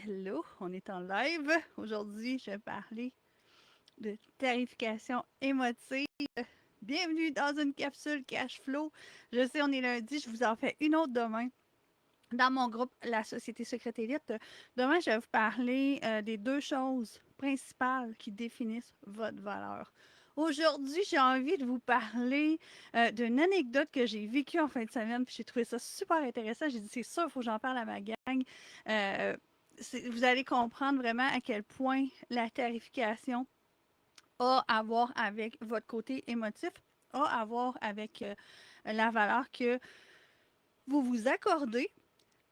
Hello, on est en live. Aujourd'hui, je vais parler de tarification émotive. Bienvenue dans une capsule cash flow. Je sais, on est lundi, je vous en fais une autre demain. Dans mon groupe, la Société Secrète Élite, demain, je vais vous parler des deux choses principales qui définissent votre valeur. Aujourd'hui, j'ai envie de vous parler d'une anecdote que j'ai vécue en fin de semaine, puis j'ai trouvé ça super intéressant. J'ai dit, c'est sûr, il faut que j'en parle à ma gang. Euh, vous allez comprendre vraiment à quel point la tarification a à voir avec votre côté émotif, a à voir avec la valeur que vous vous accordez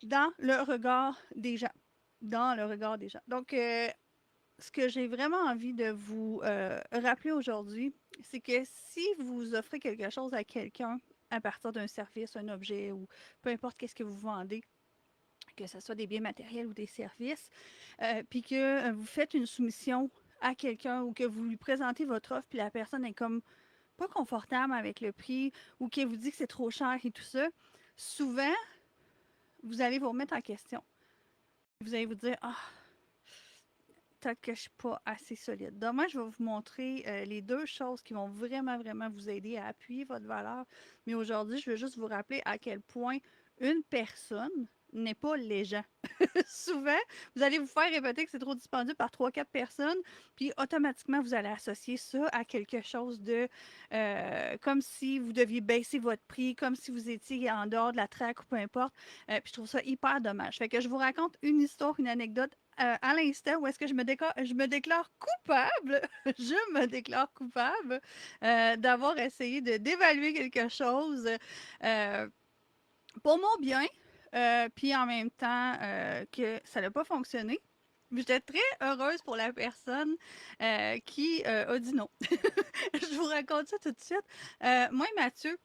dans le regard des gens. Dans le regard des gens. Donc, ce que j'ai vraiment envie de vous rappeler aujourd'hui, c'est que si vous offrez quelque chose à quelqu'un à partir d'un service, un objet ou peu importe qu'est-ce que vous vendez, que ce soit des biens matériels ou des services, puis que vous faites une soumission à quelqu'un ou que vous lui présentez votre offre, puis la personne est comme pas confortable avec le prix ou qu'elle vous dit que c'est trop cher et tout ça, souvent, vous allez vous remettre en question. Vous allez vous dire, ah, peut-être que je ne suis pas assez solide. Demain, je vais vous montrer les deux choses qui vont vraiment, vraiment vous aider à appuyer votre valeur. Mais aujourd'hui, je veux juste vous rappeler à quel point une personne n'est pas les gens. Souvent, vous allez vous faire répéter que c'est trop dispendieux par trois, quatre personnes, puis automatiquement, vous allez associer ça à quelque chose de comme si vous deviez baisser votre prix, comme si vous étiez en dehors de la traque ou peu importe. Puis je trouve ça hyper dommage. Fait que je vous raconte une histoire, une anecdote à l'instant où est-ce que je me déclare coupable, je me déclare coupable d'avoir essayé d'évaluer quelque chose euh, pour mon bien, puis en même temps que ça n'a pas fonctionné. J'étais très heureuse pour la personne qui a dit non. Je vous raconte ça tout de suite. Moi et Mathieu,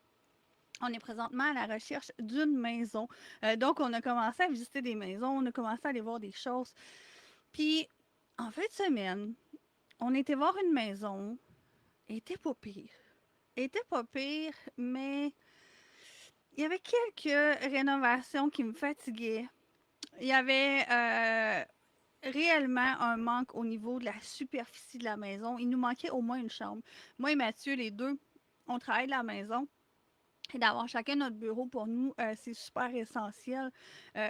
on est présentement à la recherche d'une maison. Donc, on a commencé à visiter des maisons, on a commencé à aller voir des choses. Puis, en fin de semaine, on était voir une maison. Elle était pas pire. Elle était pas pire, mais il y avait quelques rénovations qui me fatiguaient. Il y avait réellement un manque au niveau de la superficie de la maison. Il nous manquait au moins une chambre. Moi et Mathieu, les deux, on travaille de la maison. Et d'avoir chacun notre bureau pour nous, c'est super essentiel.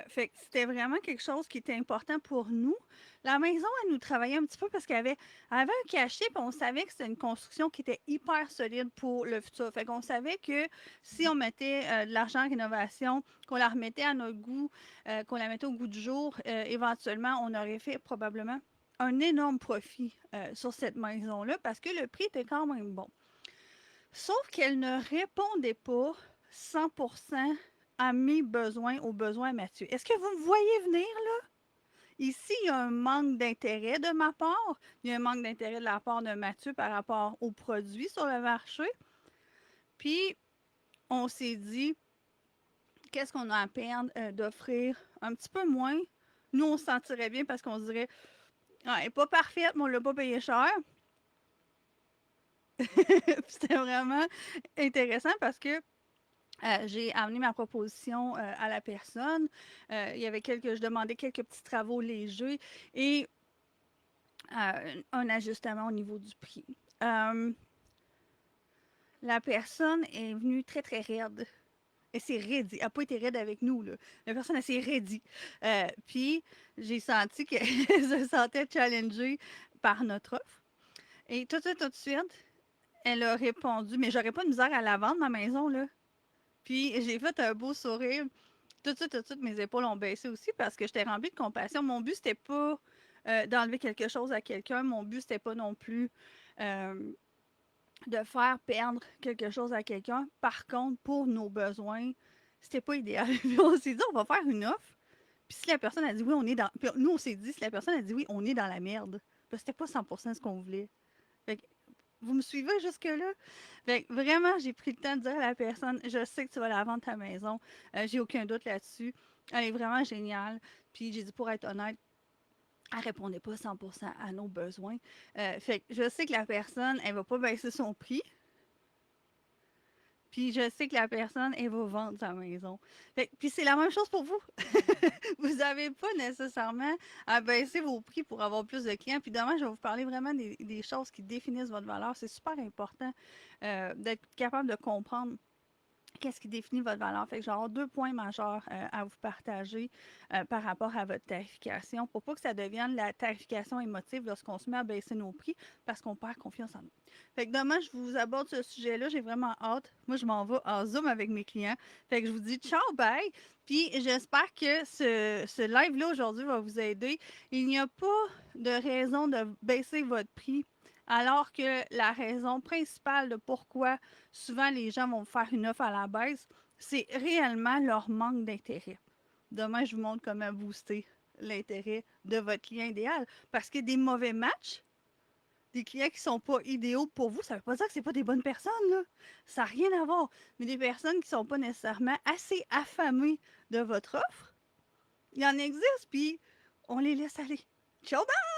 Fait que c'était vraiment quelque chose qui était important pour nous. La maison, elle nous travaillait un petit peu parce elle avait un cachet, puis on savait que c'était une construction qui était hyper solide pour le futur. Fait qu'on savait que si on mettait de l'argent en rénovation, qu'on la remettait à notre goût, qu'on la mettait au goût du jour, éventuellement, on aurait fait probablement un énorme profit sur cette maison-là parce que le prix était quand même bon. Sauf qu'elle ne répondait pas 100% à mes besoins, aux besoins Mathieu. Est-ce que vous me voyez venir là? Ici, il y a un manque d'intérêt de ma part. Il y a un manque d'intérêt de la part de Mathieu par rapport aux produits sur le marché. Puis, on s'est dit, qu'est-ce qu'on a à perdre d'offrir un petit peu moins? Nous, on se sentirait bien parce qu'on se dirait, ah, elle n'est pas parfaite, mais on ne l'a pas payé cher. C'était vraiment intéressant parce que j'ai amené ma proposition à la personne. Il y avait je demandais quelques petits travaux légers et un ajustement au niveau du prix. Euh, la personne est venue très, très raide. Elle s'est raidie. Elle n'a pas été raide avec nous, là. La personne, elle s'est raidie. Puis, j'ai senti qu'elle se sentait challengée par notre offre. Et tout de suite, elle a répondu, mais j'aurais pas de misère à la vendre, ma maison, là. Puis, j'ai fait un beau sourire. Tout de suite, mes épaules ont baissé aussi parce que j'étais remplie de compassion. Mon but, c'était pas d'enlever quelque chose à quelqu'un. Mon but, c'était pas non plus euh, de faire perdre quelque chose à quelqu'un. Par contre, pour nos besoins, c'était pas idéal. Puis on s'est dit, on va faire une offre. Puis si la personne a dit oui, on est dans. Puis nous, on s'est dit, si la personne a dit oui, on est dans la merde. Parce que c'était pas 100% ce qu'on voulait. Fait que, vous me suivez jusque-là? Fait que vraiment, j'ai pris le temps de dire à la personne, je sais que tu vas la vendre ta maison. J'ai aucun doute là-dessus. Elle est vraiment géniale. Puis j'ai dit, pour être honnête, elle répondait pas 100% à nos besoins. Fait que je sais que la personne, elle va pas baisser son prix. Puis je sais que la personne, elle va vendre sa maison. Fait que, puis c'est la même chose pour vous. Vous n'avez pas nécessairement à baisser vos prix pour avoir plus de clients. Puis demain, je vais vous parler vraiment des choses qui définissent votre valeur. C'est super important d'être capable de comprendre qu'est-ce qui définit votre valeur. Fait que j'ai deux points majeurs à vous partager par rapport à votre tarification pour pas que ça devienne la tarification émotive lorsqu'on se met à baisser nos prix parce qu'on perd confiance en nous. Fait que demain, je vous aborde ce sujet-là. J'ai vraiment hâte. Moi, je m'en vais en Zoom avec mes clients. Fait que je vous dis ciao, bye. Puis j'espère que ce live-là aujourd'hui va vous aider. Il n'y a pas de raison de baisser votre prix alors que la raison principale de pourquoi souvent les gens vont faire une offre à la baisse, c'est réellement leur manque d'intérêt. Demain, je vous montre comment booster l'intérêt de votre client idéal. Parce que des mauvais matchs, des clients qui ne sont pas idéaux pour vous, ça ne veut pas dire que ce pas des bonnes personnes, là. Ça n'a rien à voir. Mais des personnes qui ne sont pas nécessairement assez affamées de votre offre, il y en existe, puis on les laisse aller. Ciao, bye!